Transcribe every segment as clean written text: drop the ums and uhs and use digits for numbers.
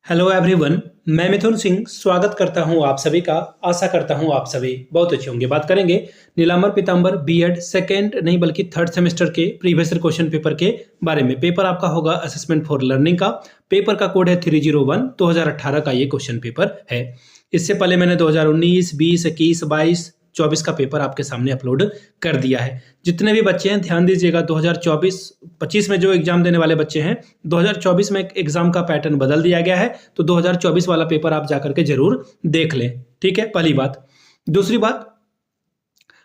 Hello everyone, मैं मिथुन सिंह स्वागत करता हूं आप सभी का। आशा करता हूं आप सभी बहुत अच्छे होंगे। बात करेंगे नीलांबर पीतांबर बीएड सेकेंड नहीं बल्कि थर्ड सेमेस्टर के प्रीवियस ईयर क्वेश्चन पेपर के बारे में। पेपर आपका होगा असेसमेंट फॉर लर्निंग का। पेपर का कोड है 301। 2018 का ये क्वेश्चन पेपर है। इससे पहले मैंने 2019, 20, 21, 22, 24 का पेपर आपके सामने अपलोड कर दिया है। जितने भी बच्चे हैं ध्यान दीजिएगा, 2024-25 में जो एग्जाम देने वाले बच्चे हैं, 2024 में एग्जाम का पैटर्न बदल दिया गया है, तो 2024 वाला पेपर आप जाकर के जरूर देख लें। ठीक है, पहली बात। दूसरी बात,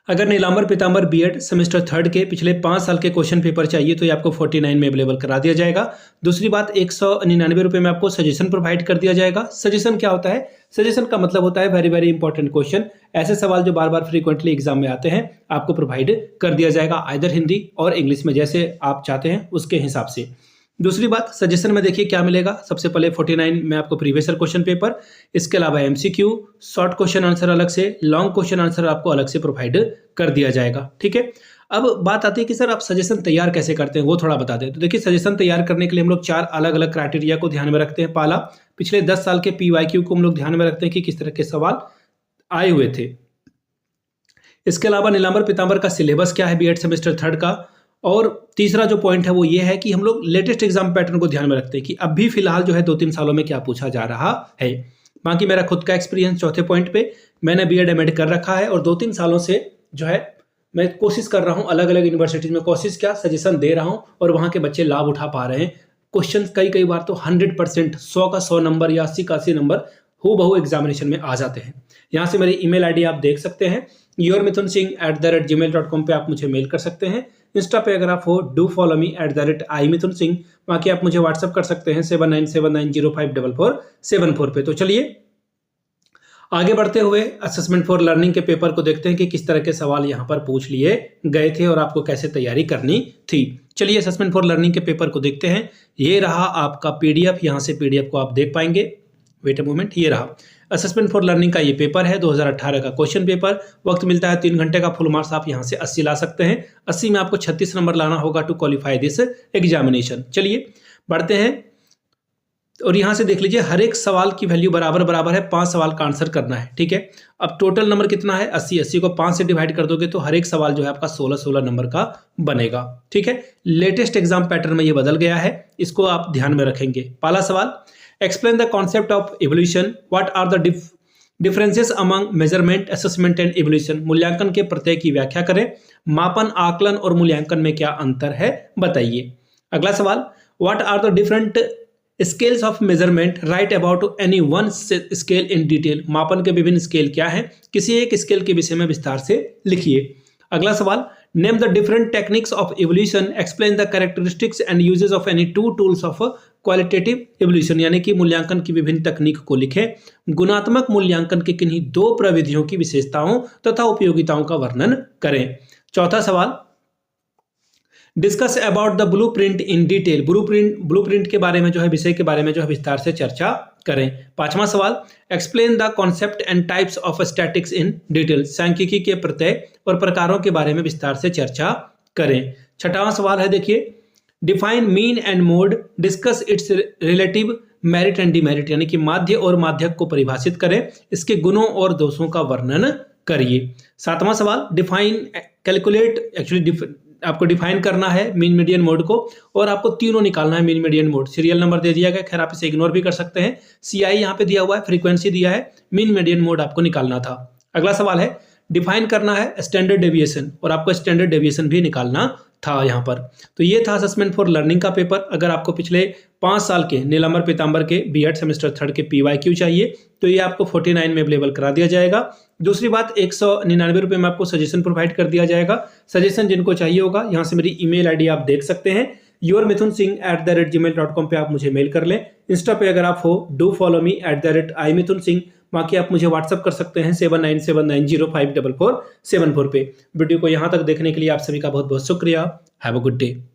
अगर नीलांबर पीतांबर बीएड सेमेस्टर थर्ड के पिछले 5 साल के क्वेश्चन पेपर चाहिए तो ये आपको 49 में अवेलेबल करा दिया जाएगा। दूसरी बात, 199 रुपये में आपको सजेशन प्रोवाइड कर दिया जाएगा। सजेशन क्या होता है? सजेशन का मतलब होता है वेरी वेरी इंपॉर्टेंट क्वेश्चन, ऐसे सवाल जो बार बार फ्रीक्वेंटली एग्जाम में आते हैं, आपको प्रोवाइड कर दिया जाएगा, आइदर हिंदी और इंग्लिश में, जैसे आप चाहते हैं उसके हिसाब से। दूसरी बात, सजेशन में देखिए क्या मिलेगा। सबसे पहले 49 में आपको प्रीवियस ईयर क्वेश्चन पेपर, इसके अलावा एमसीक्यू, शॉर्ट क्वेश्चन आंसर अलग से, लॉन्ग क्वेश्चन आंसर आपको अलग से प्रोवाइड कर दिया जाएगा। ठीक है, अब बात आती है कि सर आप सजेशन तैयार कैसे करते हैं, वो थोड़ा बता दें। तो देखिए, सजेशन तैयार करने के लिए हम लोग 4 अलग अलग क्राइटेरिया को ध्यान में रखते हैं। पहला, पिछले 10 साल के पीवाईक्यू को हम लोग ध्यान में रखते हैं कि किस तरह के सवाल आए हुए थे। इसके अलावा नीलांबर पीतांबर का सिलेबस क्या है बीएड सेमेस्टर थर्ड का। और तीसरा जो पॉइंट है वो ये है कि हम लोग लेटेस्ट एग्जाम पैटर्न को ध्यान में रखते हैं कि अब भी फिलहाल जो है 2-3 सालों में क्या पूछा जा रहा है। बाकी मेरा खुद का एक्सपीरियंस, चौथे पॉइंट पे मैंने बीएड एमएड कर रखा है और 2-3 सालों से जो है मैं कोशिश कर रहा हूँ, अलग अलग यूनिवर्सिटीज में कोशिश क्या सजेशन दे रहा हूँ और वहाँ के बच्चे लाभ उठा पा रहे हैं। क्वेश्चन कई बार तो 100%, 100 का 100 नंबर या 80 का 80 नंबर हूबहू एग्जामिनेशन में आ जाते हैं। यहाँ से मेरी ईमेल आईडी आप देख सकते हैं, yourmithunSingh@gmail.com पे आप मुझे मेल कर सकते हैं। इंस्टा पे अगर आप हो, डू फॉलो मी @imithunSingh। बाकी आप मुझे व्हाट्सअप कर सकते हैं 7979054474 पे। तो चलिए आगे बढ़ते हुए असेसमेंट फॉर लर्निंग के पेपर को देखते हैं कि किस तरह के सवाल यहाँ पर पूछ लिए गए थे और आपको कैसे तैयारी करनी थी। चलिए असेसमेंट फॉर लर्निंग के पेपर को देखते हैं। ये रहा आपका पीडीएफ, यहाँ से पीडीएफ को आप देख पाएंगे। वेट अ मोमेंट, ये रहा असेसमेंट फॉर लर्निंग का ये पेपर है 2018 का क्वेश्चन पेपर। वक्त मिलता है 3 घंटे का। फुल मार्क्स आप यहाँ से 80 ला सकते हैं। 80 में आपको 36 नंबर लाना होगा टू क्वालिफाई दिस एग्जामिनेशन। चलिए बढ़ते हैं और यहाँ से देख लीजिए, हर एक सवाल की वैल्यू बराबर है। 5 सवाल का आंसर करना है। ठीक है, अब टोटल नंबर कितना है? 80। 80 को 5 से डिवाइड कर दोगे तो हर एक सवाल जो है आपका 16 नंबर का बनेगा। ठीक है, लेटेस्ट एग्जाम पैटर्न में ये बदल गया है, इसको आप ध्यान में रखेंगे। पहला सवाल, explain the concept of evolution, what are the differences among measurement, assessment and evolution. मूल्यांकन के प्रत्यय की व्याख्या करें। मापन, आकलन और मूल्यांकन में क्या अंतर है बताइए। अगला सवाल, what are the different scales of measurement, write about any one scale in detail. मापन के विभिन्न स्केल क्या हैं, किसी एक स्केल के विषय में विस्तार से लिखिए। अगला सवाल, name the different techniques of evolution, explain the characteristics and uses of any 2 tools of qualitative evolution. यानी कि मूल्यांकन की विभिन्न तकनीक को लिखें। गुणात्मक मूल्यांकन की किन्हीं 2 प्रविधियों की विशेषताओं तथा उपयोगिताओं का वर्णन करें। चौथा सवाल, discuss about the blueprint in detail. Blueprint के बारे में जो है, विषय के बारे में जो है विस्तार से चर्चा करें। पांचवा सवाल, explain the concept and types of statics in detail. सांख्यिकी के प्रत्यय और प्रकारों के बारे में विस्तार से चर्चा करें। छठावां सवाल है, देखिए, define mean and mode, discuss it's relative merit and demerit. यानी कि माध्य और माध्यक को परिभाषित करें, इसके गुणों और दोषों का वर्णन करिए। सातवां सवाल, डिफाइन कैलकुलेट, एक्चुअली आपको डिफाइन करना है मीन मीडियन मोड को और आपको तीनों निकालना है mean median mode. Serial number दे दिया गया, खैर आप इसे इग्नोर भी कर सकते हैं। सीआई यहाँ पे दिया हुआ है, फ्रीक्वेंसी दिया है, मीन मीडियन मोड आपको निकालना था। अगला सवाल है, डिफाइन करना है स्टैंडर्ड डेविएशन और आपको स्टैंडर्ड डेविएशन भी निकालना था यहाँ पर। तो ये था असेसमेंट फॉर लर्निंग का पेपर। अगर आपको पिछले 5 साल के नीलांबर पीतांबर के बीएड सेमेस्टर थर्ड के पीवाईक्यू चाहिए तो ये आपको 49 में अवेलेबल करा दिया जाएगा। दूसरी बात, 199 रुपये में आपको सजेशन प्रोवाइड कर दिया जाएगा। सजेशन जिनको चाहिए होगा, यहाँ से मेरी ईमेल आईडी आप देख सकते हैं, yourmithunSingh@gmail.com पे आप मुझे मेल कर लें। इंस्टा पे अगर आप हो, डू फॉलो मी @imithunSingh। बाकी आप मुझे व्हाट्सअप कर सकते हैं 7979054474 पे। वीडियो को यहाँ तक देखने के लिए आप सभी का बहुत बहुत शुक्रिया। Have a good day.